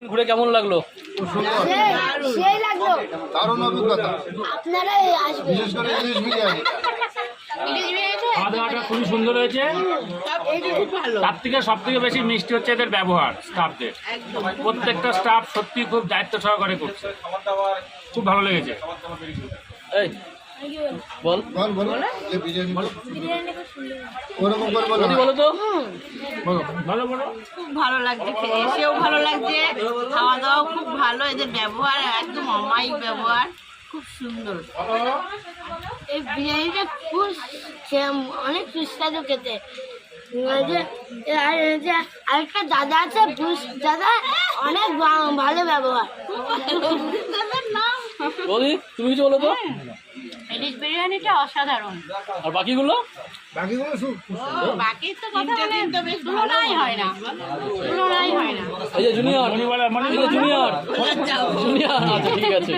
ঘুরে কেমন লাগলো? সেই লাগলো, দারুণ অভিজ্ঞতা। আপনারাই আসবেন। বিশেষ করে ইলিশ বিরিয়ানি খাওয়া দাওয়াটা খুবই সুন্দর হয়েছে। তার থেকে সব থেকে বেশি মিষ্টি হচ্ছে এদের ব্যবহার, স্টাফদের। প্রত্যেকটা স্টাফ সত্যি খুব দায়িত্ব সহকারে করছে, খুব ভালো লেগেছে। এই বল বল বলো যে বিরিয়ানি বিরিয়ানি খুব সুন্দর। ওরকম করে বলো বলি বলো তো। বলো ভালো বলো। খুব ভালো লাগছে, এসেও ভালো লাগছে, খাওয়া দাওয়া খুব ভালো, এদের ব্যবহার একদম অমায়িক ব্যবহার, খুব সুন্দর। এই বিরিয়ানিটা খুব অনেক সুস্বাদু খেতে। আরেকটা দাদা আছে, দাদা অনেক ভালো ব্যবহার। বলি তুমি কিছু বলো তো। ইলিশ বিরিয়ানিটা অসাধারণ। আর বাকিগুলো? বাকিগুলো বাকি তো কথা বলে তুলনাই হয় না, তুলনাই হয় না। এই যে জুনিয়র, মণিবালা জুনিয়র জুনিয়র, আচ্ছা ঠিক আছে।